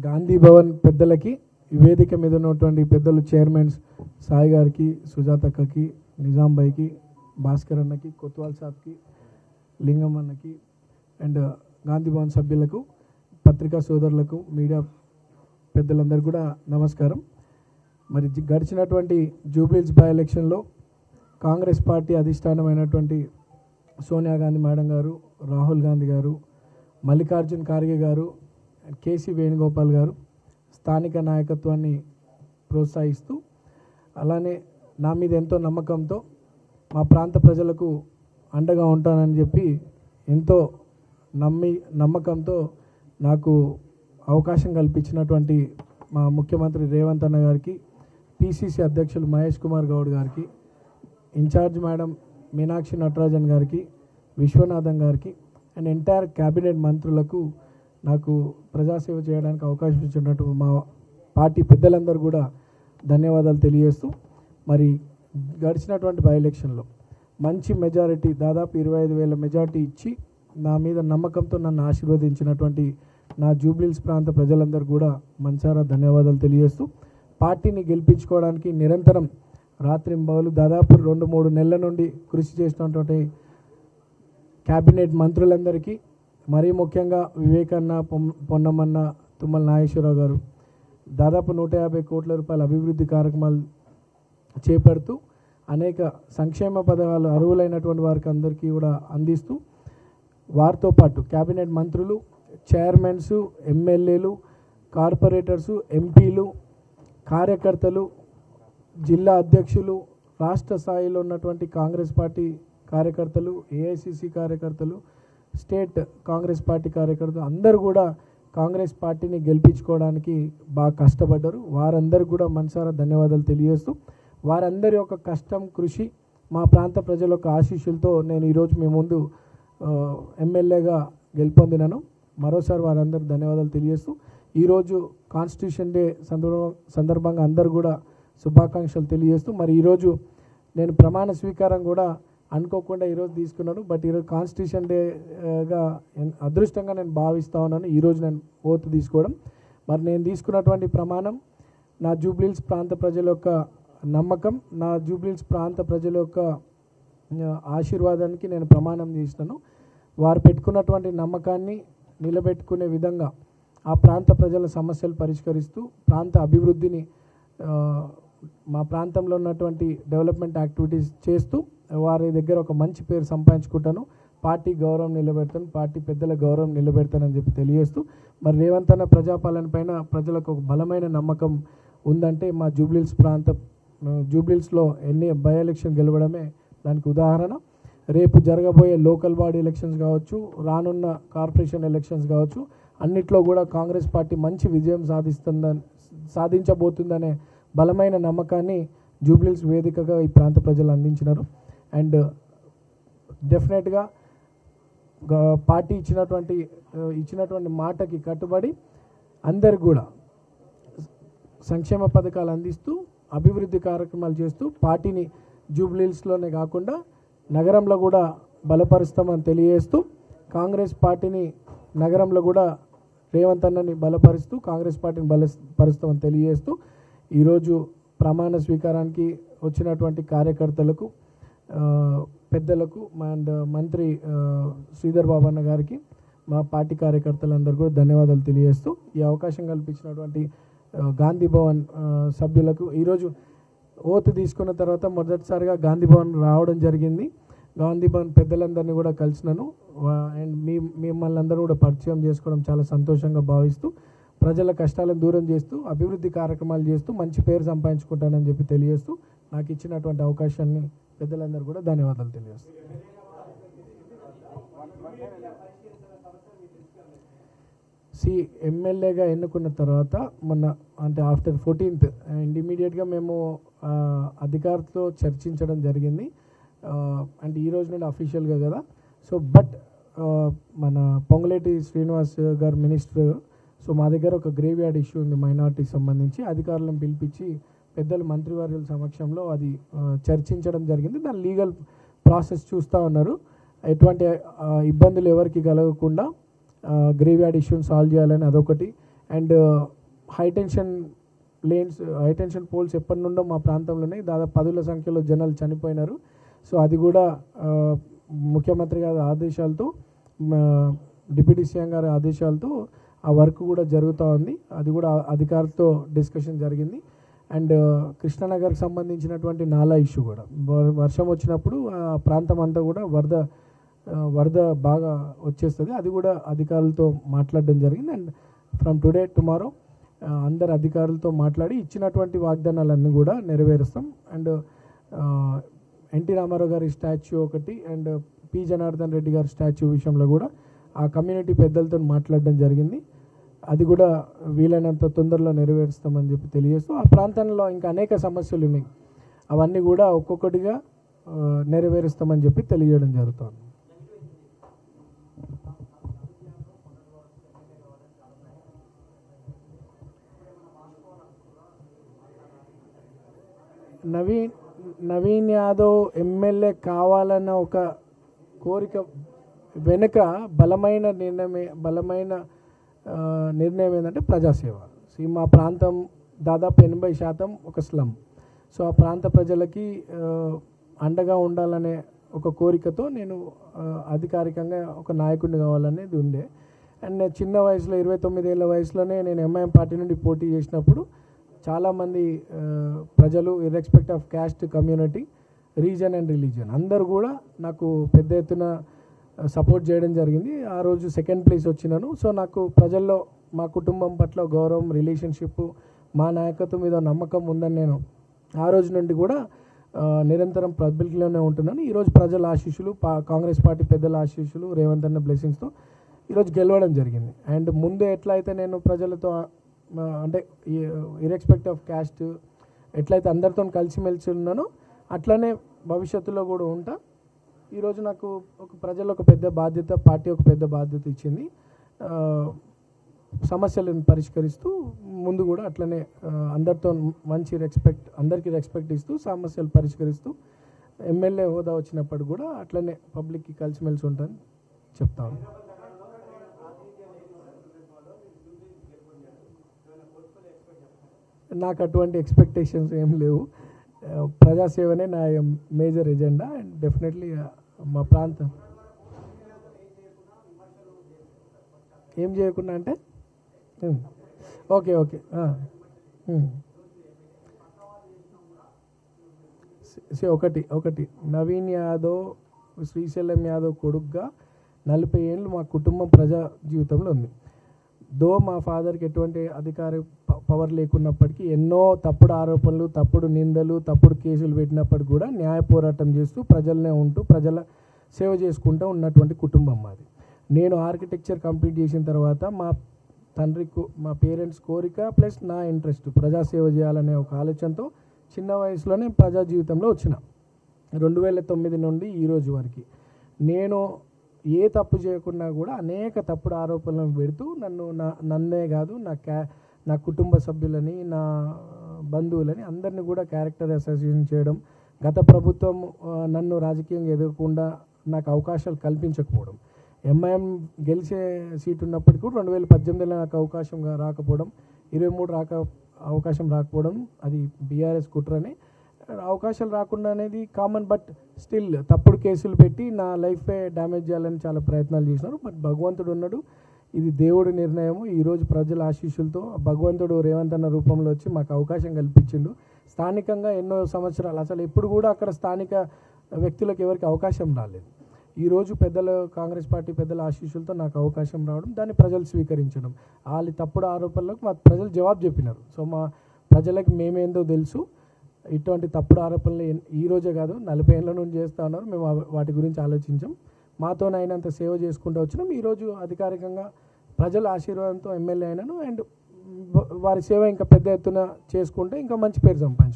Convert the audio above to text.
గాంధీ భవన్ పెద్దలకి, ఈ వేదిక మీద ఉన్నటువంటి పెద్దలు చైర్మన్స్ సాయి గారికి, సుజాతక్కకి, నిజాం భాయ్కి, భాస్కర్ అన్నకి, కొత్వాల్ సాబ్కి, లింగం అన్నకి అండ్ గాంధీ భవన్ సభ్యులకు, పత్రికా సోదరులకు, మీడియా పెద్దలందరూ కూడా నమస్కారం. మరి గడిచినటువంటి జూబ్లీహిల్స్ బై ఎలక్షన్లో కాంగ్రెస్ పార్టీ అధిష్టానమైనటువంటి సోనియా గాంధీ మేడం గారు, రాహుల్ గాంధీ గారు, మల్లికార్జున్ ఖార్గే గారు, కేసీ వేణుగోపాల్ గారు స్థానిక నాయకత్వాన్ని ప్రోత్సహిస్తూ, అలానే నా మీద ఎంతో నమ్మకంతో మా ప్రాంత ప్రజలకు అండగా ఉంటానని చెప్పి ఎంతో నమ్మకంతో నాకు అవకాశం కల్పించినటువంటి మా ముఖ్యమంత్రి రేవంత్ అన్న గారికి, పిసిసి అధ్యక్షులు మహేష్ కుమార్ గౌడ్ గారికి, ఇన్ఛార్జ్ మేడం మీనాక్షి నటరాజన్ గారికి, విశ్వనాథన్ గారికి అండ్ ఎంటైర్ క్యాబినెట్ మంత్రులకు నాకు ప్రజాసేవ చేయడానికి అవకాశం ఇచ్చినట్టు మా పార్టీ పెద్దలందరూ కూడా ధన్యవాదాలు తెలియజేస్తూ, మరి గడిచినటువంటి బై ఎలక్షన్లో మంచి మెజారిటీ, దాదాపు 25,000 మెజారిటీ ఇచ్చి నా మీద నమ్మకంతో నన్ను ఆశీర్వదించినటువంటి నా జూబ్లీహిల్స్ ప్రాంత ప్రజలందరూ కూడా మనసారా ధన్యవాదాలు తెలియజేస్తూ, పార్టీని గెలిపించుకోవడానికి నిరంతరం రాత్రింబవలు దాదాపు 2-3 నెలల నుండి కృషి చేసినటువంటి క్యాబినెట్ మంత్రులందరికీ, మరీ ముఖ్యంగా వివేకన్న, పొన్నమన్న, తుమ్మల నాగేశ్వరరావు గారు దాదాపు 150 కోట్ల రూపాయల అభివృద్ధి కార్యక్రమాలు చేపడుతూ అనేక సంక్షేమ పథకాలు అర్హులైనటువంటి వారికి అందరికీ కూడా అందిస్తూ, వారితో పాటు క్యాబినెట్ మంత్రులు, చైర్మన్స్, ఎమ్మెల్యేలు, కార్పొరేటర్సు, ఎంపీలు, కార్యకర్తలు, జిల్లా అధ్యక్షులు, రాష్ట్ర స్థాయిలో ఉన్నటువంటి కాంగ్రెస్ పార్టీ కార్యకర్తలు, ఏఐసిసి కార్యకర్తలు, స్టేట్ కాంగ్రెస్ పార్టీ కార్యకర్తలు అందరూ కూడా కాంగ్రెస్ పార్టీని గెలిపించుకోవడానికి బాగా కష్టపడ్డారు. వారందరికీ కూడా మనసారా ధన్యవాదాలు తెలియజేస్తూ, వారందరి యొక్క కష్టం, కృషి, మా ప్రాంత ప్రజల యొక్క ఆశీస్సులతో నేను ఈరోజు మీ ముందు ఎమ్మెల్యేగా గెలుపొందినాను. మరోసారి వారందరూ ధన్యవాదాలు తెలియజేస్తూ, ఈరోజు కాన్స్టిట్యూషన్ డే సందర్భంగా అందరూ కూడా శుభాకాంక్షలు తెలియజేస్తూ, మరి ఈరోజు నేను ప్రమాణ స్వీకారం కూడా అనుకోకుండా ఈరోజు తీసుకున్నాను. బట్ ఈరోజు కాన్స్టిట్యూషన్ డేగా అదృష్టంగా నేను భావిస్తూ ఉన్నాను ఈరోజు నేను ఓత్ తీసుకోవడం. మరి నేను తీసుకున్నటువంటి ప్రమాణం నా జూబ్లీహిల్స్ ప్రాంత ప్రజల యొక్క నమ్మకం, నా జూబ్లీహిల్స్ ప్రాంత ప్రజల యొక్క ఆశీర్వాదానికి నేను ప్రమాణం చేసినాను. వారు పెట్టుకున్నటువంటి నమ్మకాన్ని నిలబెట్టుకునే విధంగా ఆ ప్రాంత ప్రజల సమస్యలు పరిష్కరిస్తూ, ప్రాంత అభివృద్ధిని, మా ప్రాంతంలో ఉన్నటువంటి డెవలప్మెంట్ యాక్టివిటీస్ చేస్తూ వారి దగ్గర ఒక మంచి పేరు సంపాదించుకుంటాను. పార్టీ గౌరవం నిలబెడతాను, పార్టీ పెద్దల గౌరవం నిలబెడతానని చెప్పి తెలియజేస్తూ, మరి రేవంత్ అన్న ప్రజాపాలన పైన ప్రజలకు ఒక బలమైన నమ్మకం ఉందంటే మా జూబ్లీహిల్స్లో ఎన్ని బై ఎలక్షన్ గెలవడమే దానికి ఉదాహరణ. రేపు జరగబోయే లోకల్ బాడీ ఎలక్షన్స్ కావచ్చు, రానున్న కార్పొరేషన్ ఎలక్షన్స్ కావచ్చు, అన్నిట్లో కూడా కాంగ్రెస్ పార్టీ మంచి విజయం సాధించబోతుందనే బలమైన నమ్మకాన్ని జూబ్లీహిల్స్ వేదికగా ఈ ప్రాంత ప్రజలు అందించినారు. అండ్ డెఫినెట్గా పార్టీ ఇచ్చినటువంటి మాటకి కట్టుబడి అందరికి కూడా సంక్షేమ పథకాలు అందిస్తూ, అభివృద్ధి కార్యక్రమాలు చేస్తూ, పార్టీని జూబ్లీహిల్స్లోనే కాకుండా నగరంలో కూడా బలపరుస్తామని తెలియజేస్తూ, కాంగ్రెస్ పార్టీని నగరంలో కూడా రేవంత్ అన్నని బలపరుస్తూ, కాంగ్రెస్ పార్టీని బలపరుస్తామని తెలియజేస్తూ, ఈరోజు ప్రమాణ స్వీకారానికి వచ్చినటువంటి కార్యకర్తలకు, పెద్దలకు అండ్ మంత్రి శ్రీధర్ బాబు అన్న గారికి, మా పార్టీ కార్యకర్తలందరూ కూడా ధన్యవాదాలు తెలియజేస్తూ, ఈ అవకాశం కల్పించినటువంటి గాంధీ భవన్ సభ్యులకు, ఈరోజు ఓత్ తీసుకున్న తర్వాత మొదటిసారిగా గాంధీ భవన్ రావడం జరిగింది. గాంధీ భవన్ పెద్దలందరినీ కూడా కలిసినాను అండ్ మిమ్మల్ని అందరూ కూడా పరిచయం చేసుకోవడం చాలా సంతోషంగా భావిస్తూ, ప్రజల కష్టాలను దూరం చేస్తూ, అభివృద్ధి కార్యక్రమాలు చేస్తూ మంచి పేరు సంపాదించుకుంటానని చెప్పి తెలియజేస్తూ, నాకు ఇచ్చినటువంటి అవకాశాన్ని పెద్దలందరూ కూడా ధన్యవాదాలు తెలియజేస్తూ, ఎమ్మెల్యేగా ఎన్నుకున్న తర్వాత మొన్న అంటే ఆఫ్టర్ 14th అండ్ ఇమీడియట్గా మేము అధికారులతో చర్చించడం జరిగింది. అంటే ఈ రోజు నుండి అఫీషియల్గా కదా. సో బట్ మన పొంగులేటి శ్రీనివాస్ గారు మినిస్టర్, సో మా దగ్గర ఒక గ్రేవ్ యార్డ్ ఇష్యూ ఉంది మైనార్టీకి సంబంధించి, అధికారులను పిలిపించి పెద్దలు మంత్రివర్యుల సమక్షంలో అది చర్చించడం జరిగింది. దాని లీగల్ ప్రాసెస్ చూస్తూ ఉన్నారు. ఎటువంటి ఇబ్బందులు ఎవరికి కలగకుండా గ్రేవ్ యార్డ్ ఇష్యూని సాల్వ్ చేయాలని అదొకటి. అండ్ హై టెన్షన్ పోల్స్ ఎప్పటి నుండో మా ప్రాంతంలోనే దాదాపు 10ల సంఖ్యలో జనాలు చనిపోయినారు. సో అది కూడా ముఖ్యమంత్రి గారి ఆదేశాలతో, డిప్యూటీ సీఎం గారి ఆదేశాలతో ఆ వర్క్ కూడా జరుగుతూ ఉంది. అది కూడా అధికారులతో డిస్కషన్ జరిగింది. అండ్ కృష్ణానగర్కి సంబంధించినటువంటి నాలా ఇష్యూ కూడా వర్షం వచ్చినప్పుడు ఆ ప్రాంతం అంతా కూడా వరద బాగా వచ్చేస్తుంది. అది కూడా అధికారులతో మాట్లాడడం జరిగింది. అండ్ ఫ్రమ్ టుడే టుమారో అందరు అధికారులతో మాట్లాడి ఇచ్చినటువంటి వాగ్దానాలన్నీ కూడా నెరవేరుస్తాం. అండ్ ఎన్టీ రామారావు గారి స్టాచ్యూ ఒకటి అండ్ పి జనార్దన్ రెడ్డి గారి స్టాచ్యూ విషయంలో కూడా ఆ కమ్యూనిటీ పెద్దలతో మాట్లాడడం జరిగింది. అది కూడా వీలైనంత తొందరలో నెరవేరుస్తామని చెప్పి తెలియజేస్తూ ఆ ప్రాంతంలో ఇంకా అనేక సమస్యలు ఉన్నాయి, అవన్నీ కూడా ఒక్కొక్కటిగా నెరవేరుస్తామని చెప్పి తెలియజేయడం జరుగుతుంది. నవీన్ యాదవ్ ఎమ్మెల్యే కావాలన్న ఒక కోరిక వెనుక బలమైన నిర్ణయం ఏంటంటే ప్రజాసేవ. మా ప్రాంతం దాదాపు 80% ఒక స్లమ్. సో ఆ ప్రాంత ప్రజలకి అండగా ఉండాలనే ఒక కోరికతో నేను అధికారికంగా ఒక నాయకుడిని కావాలనేది ఉండే. అండ్ నేను చిన్న వయసులో 29 ఏళ్ళ వయసులోనే నేను ఎంఐఎం పార్టీ నుండి పోటీ చేసినప్పుడు చాలామంది ప్రజలు irrespect of caste, community, reason and religion అందరూ కూడా నాకు పెద్ద ఎత్తున సపోర్ట్ చేయడం జరిగింది. ఆ రోజు 2nd ప్లేస్ వచ్చినాను. సో నాకు ప్రజల్లో మా కుటుంబం పట్ల గౌరవం, రిలేషన్షిప్, మా నాయకత్వం మీద నమ్మకం ఉందని నేను ఆ రోజు నుండి కూడా నిరంతరం పబ్లిక్లోనే ఉంటున్నాను. ఈరోజు ప్రజల ఆశీస్సులు, కాంగ్రెస్ పార్టీ పెద్దల ఆశీస్సులు, రేవంత్ అన్న బ్లెస్సింగ్స్తో ఈరోజు గెలవడం జరిగింది. అండ్ ముందు ఎట్లయితే నేను ప్రజలతో అంటే ఇర్రెస్పెక్ట్ ఆఫ్ క్యాస్ట్ ఎట్లయితే అందరితో కలిసిమెలిసి ఉన్నానో అట్లనే భవిష్యత్తులో కూడా ఉంటా. ఈరోజు నాకు ప్రజలు ఒక పెద్ద బాధ్యత, పార్టీ ఒక పెద్ద బాధ్యత ఇచ్చింది. సమస్యలను పరిష్కరిస్తూ ముందు కూడా అట్లనే అందరితో మంచి అందరికీ రెస్పెక్ట్ ఇస్తూ సమస్యలు పరిష్కరిస్తూ ఎమ్మెల్యే హోదా వచ్చినప్పుడు కూడా అట్లనే పబ్లిక్కి కలిసిమెలిసి ఉంటానని చెప్తాను. నాకు అటువంటి ఎక్స్పెక్టేషన్స్ ఏం లేవు. ప్రజాసేవనే నా మేజర్ ఎజెండా. అండ్ డెఫినెట్లీ మా ప్రాంతం ఏం చేయకుండా అంటే ఓకే ఒకటి నవీన్ యాదవ్, శ్రీశైలం యాదవ్ కొడుకుగా 40 ఏళ్ళు మా కుటుంబం ప్రజా జీవితంలో ఉంది. మా ఫాదర్కి ఎటువంటి అధికార పవర్ లేకున్నప్పటికీ ఎన్నో తప్పుడు ఆరోపణలు, తప్పుడు నిందలు, తప్పుడు కేసులు పెట్టినప్పటికీ కూడా న్యాయ పోరాటం చేస్తూ ప్రజలనే ఉంటూ ప్రజల సేవ చేసుకుంటూ ఉన్నటువంటి కుటుంబం మాది. నేను ఆర్కిటెక్చర్ కంప్లీట్ చేసిన తర్వాత మా పేరెంట్స్ కోరిక ప్లస్ నా ఇంట్రెస్ట్ ప్రజాసేవ చేయాలనే ఒక ఆలోచనతో చిన్న వయసులోనే ప్రజా జీవితంలో వచ్చిన. 2009 నుండి ఈ రోజు వరకు నేను ఏ తప్పు చేయకుండా కూడా అనేక తప్పుడు ఆరోపణలను పెడుతూ నన్నే కాదు నా కుటుంబ సభ్యులని, నా బంధువులని అందరినీ కూడా క్యారెక్టర్ అసోసియేషన్ చేయడం, గత ప్రభుత్వం నన్ను రాజకీయంగా ఎదగకుండా నాకు అవకాశాలు కల్పించకపోవడం, ఎంఐఎం గెలిచే సీటు ఉన్నప్పటికీ కూడా 2018లో నాకు అవకాశం రాకపోవడం, 23 అవకాశం రాకపోవడం అది బీఆర్ఎస్ కుట్రనే. అవకాశాలు రాకుండా అనేది కామన్, బట్ స్టిల్ తప్పుడు కేసులు పెట్టి నా లైఫే డ్యామేజ్ చేయాలని చాలా ప్రయత్నాలు చేసినారు. బట్ భగవంతుడు ఉన్నాడు, ఇది దేవుడి నిర్ణయము. ఈరోజు ప్రజల ఆశీస్సులతో భగవంతుడు రేవంత్ అన్న రూపంలో వచ్చి మాకు అవకాశం కల్పించిండు. స్థానికంగా ఎన్నో సంవత్సరాలు అసలు ఎప్పుడు కూడా అక్కడ స్థానిక వ్యక్తులకు ఎవరికి అవకాశం రాలేదు. ఈరోజు కాంగ్రెస్ పార్టీ పెద్దల ఆశీస్సులతో నాకు అవకాశం రావడం, దాన్ని ప్రజలు స్వీకరించడం, వాళ్ళ తప్పుడు ఆరోపణలకు మా ప్రజలు జవాబు చెప్పినారు. సో మా ప్రజలకు మేమేందో తెలుసు. ఇటువంటి తప్పుడు ఆరోపణలు ఈరోజే కాదు 40 ఏళ్ళ నుండి చేస్తూ ఉన్నారు. మేము వాటి గురించి ఆలోచించాం. మాతోనైనంత సేవ చేసుకుంటూ వచ్చినాం. ఈరోజు అధికారికంగా ప్రజల ఆశీర్వాదంతో ఎమ్మెల్యే అయినాను. అండ్ వారి సేవ ఇంకా పెద్ద ఎత్తున చేసుకుంటే ఇంకా మంచి పేరు సంపాదించుకుంటాం.